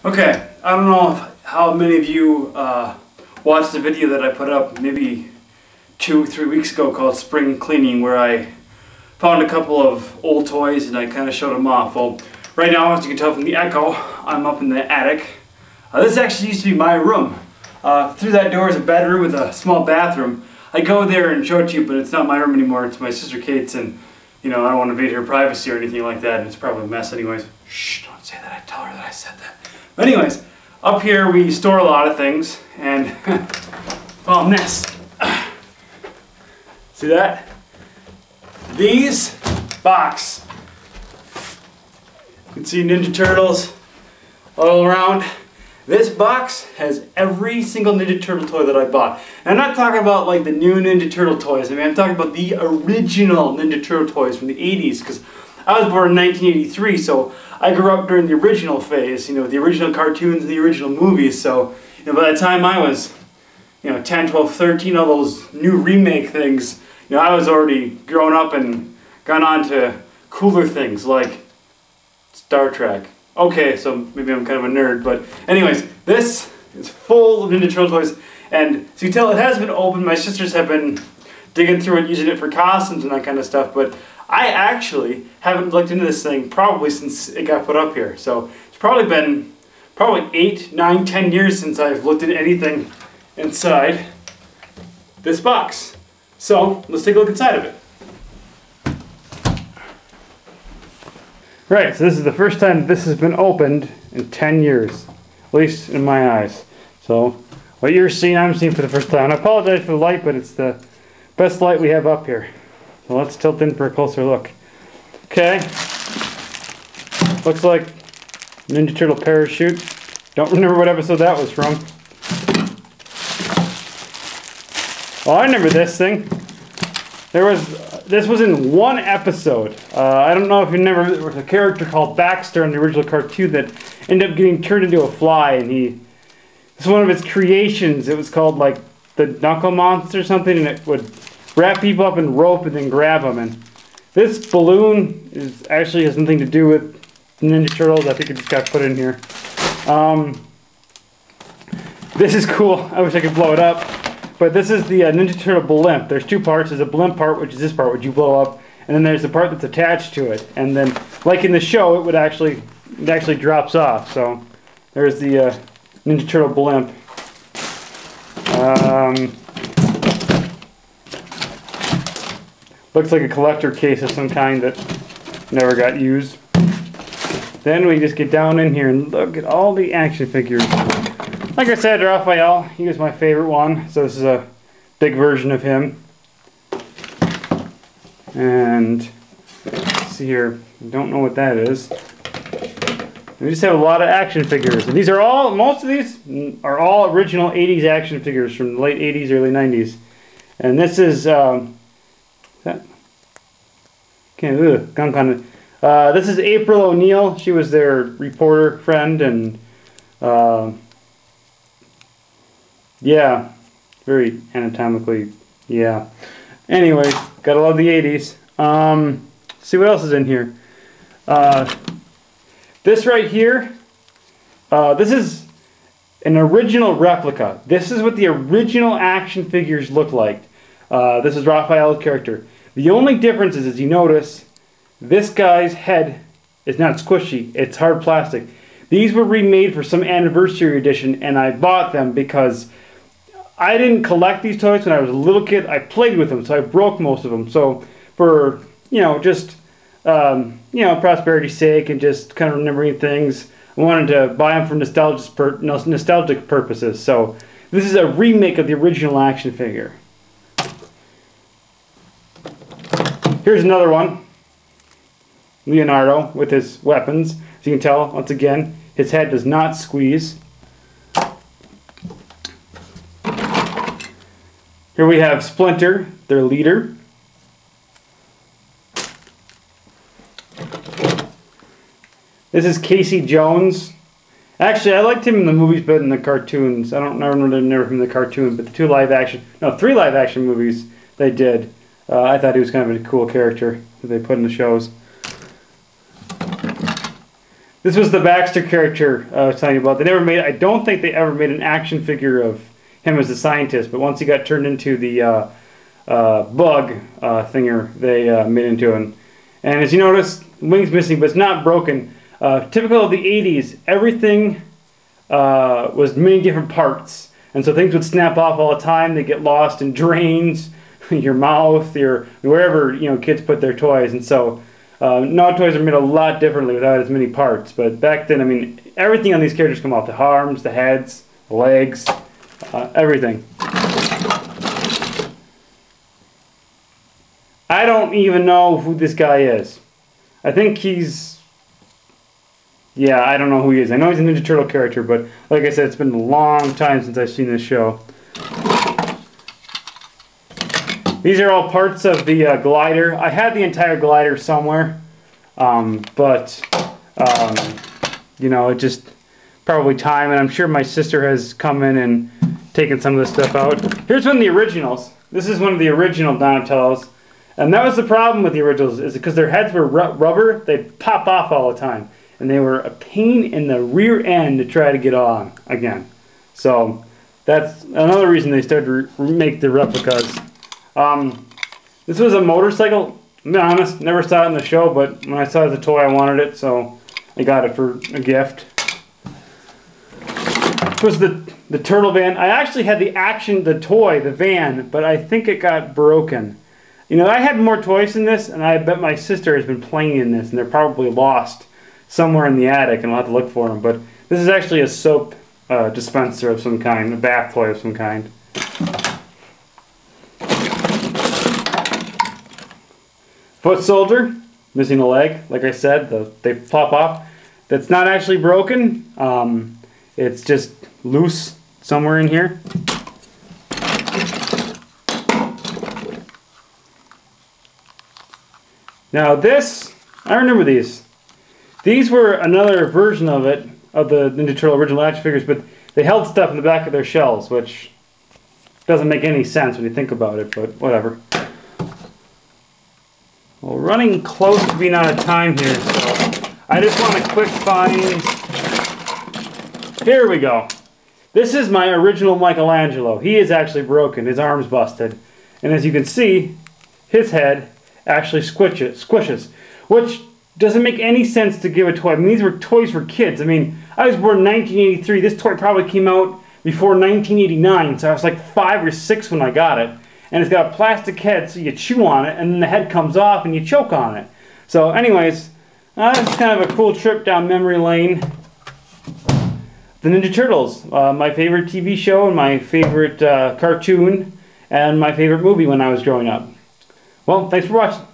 Okay, I don't know how many of you watched the video that I put up maybe 2-3 weeks ago called Spring Cleaning, where I found a couple of old toys and I kind of showed them off. Well, right now, as you can tell from the echo, I'm up in the attic. This actually used to be my room. Through that door is a bedroom with a small bathroom. I go there and show it to you, but it's not my room anymore. It's my sister Kate's, and you know, I don't want to invade her privacy or anything like that, and it's probably a mess anyways. Shh, don't say that. I tell her that I said that. But anyways, up here we store a lot of things, and found this. See that? These box. You can see Ninja Turtles all around. This box has every single Ninja Turtle toy that I bought. And I'm not talking about like the new Ninja Turtle toys. I mean, I'm talking about the original Ninja Turtle toys from the 80s, because I was born in 1983, so I grew up during the original phase, you know, the original cartoons and the original movies. So, you know, by the time I was, you know, 10, 12, 13, all those new remake things, you know, I was already grown up and gone on to cooler things like Star Trek. Okay, so maybe I'm kind of a nerd, but anyways, this is full of Ninja Turtle toys, and so you can tell it has been open. My sisters have been digging through it, using it for costumes and that kind of stuff, but I actually haven't looked into this thing probably since it got put up here. So it's probably been 8, 9, 10 years since I've looked at anything inside this box. So let's take a look inside of it. Right, so this is the first time this has been opened in 10 years, at least in my eyes. So what you're seeing, I'm seeing for the first time. And I apologize for the light, but it's the best light we have up here. So let's tilt in for a closer look. Okay, looks like Ninja Turtle parachute. Don't remember what episode that was from. Oh, I remember this thing. This was in one episode. I don't know if you remember, there was a character called Baxter in the original cartoon that ended up getting turned into a fly, and this is one of its creations. It was called like the Knuckle Monster or something, and it would wrap people up in rope and then grab them. And this balloon actually has nothing to do with Ninja Turtles. I think it just got put in here. This is cool. I wish I could blow it up. But this is the Ninja Turtle blimp. There's two parts. There's a blimp part, which is this part, which you blow up, and then there's the part that's attached to it. And then, like in the show, it actually drops off. So there's the Ninja Turtle blimp. Looks like a collector case of some kind that never got used. Then we just get down in here and look at all the action figures. Like I said, Raphael, he was my favorite one, so this is a big version of him. And let's see here, I don't know what that is. We just have a lot of action figures. And these are all, most of these are all original 80s action figures from the late 80s, early 90s. And this is, this is April O'Neil. She was their reporter friend, and yeah, very anatomically, yeah. Anyway, gotta love the 80s. See what else is in here. This right here, this is an original replica. This is what the original action figures look like. This is Raphael's character. The only difference is, as you notice, this guy's head is not squishy, it's hard plastic. These were remade for some anniversary edition, and I bought them because I didn't collect these toys when I was a little kid. I played with them, so I broke most of them. So for, you know, just, you know, prosperity's sake and just kind of remembering things, I wanted to buy them for nostalgic purposes. So this is a remake of the original action figure. Here's another one. Leonardo with his weapons. As you can tell, once again, his head does not squeeze. Here we have Splinter, their leader. This is Casey Jones. Actually, I liked him in the movies better than the cartoons. I don't remember him in the cartoon, but the 3 live action movies they did. I thought he was kind of a cool character that they put in the shows. This was the Baxter character I was telling you about. They never made. I don't think they ever made an action figure of him as a scientist. But once he got turned into the bug thinger, they made into him. And as you notice, wings missing, but it's not broken. Typical of the '80s, everything was many different parts, and so things would snap off all the time. They get lost in drains, your mouth, your wherever kids put their toys, and so. Now toys are made a lot differently without as many parts, but back then, I mean, everything on these characters come off. The arms, the heads, the legs, everything. I don't even know who this guy is. I think he's... Yeah, I don't know who he is. I know he's a Ninja Turtle character, but like I said, it's been a long time since I've seen this show. These are all parts of the glider. I had the entire glider somewhere, but it just probably time, and I'm sure my sister has come in and taken some of this stuff out. Here's one of the originals. This is one of the original Donatellos, and that was the problem with the originals, is because their heads were rubber, they'd pop off all the time, and they were a pain in the rear end to try to get on again. So that's another reason they started to make the replicas. This was a motorcycle. To be honest, never saw it in the show, but when I saw it as a toy, I wanted it, so I got it for a gift. This was the turtle van. I actually had the toy, the van, but I think it got broken. I had more toys than this, and I bet my sister has been playing in this, and they're probably lost somewhere in the attic, and I'll have to look for them. But this is actually a soap dispenser of some kind, a bath toy of some kind. Foot soldier, missing a leg. Like I said, they pop off. That's not actually broken. It's just loose somewhere in here. Now this, I remember these. These were another version of it, of the Ninja Turtle original action figures, but they held stuff in the back of their shells, which doesn't make any sense when you think about it, but whatever. Well, running close to being out of time here, so I just want a quick find. Here we go. This is my original Michelangelo. He is actually broken. His arm's busted. And as you can see, his head actually squishes, which doesn't make any sense to give a toy. I mean, these were toys for kids. I mean, I was born in 1983. This toy probably came out before 1989, so I was like 5 or 6 when I got it. And it's got a plastic head, so you chew on it, and then the head comes off, and you choke on it. So anyways, it's kind of a cool trip down memory lane. The Ninja Turtles, my favorite TV show, and my favorite cartoon, and my favorite movie when I was growing up. Well, thanks for watching.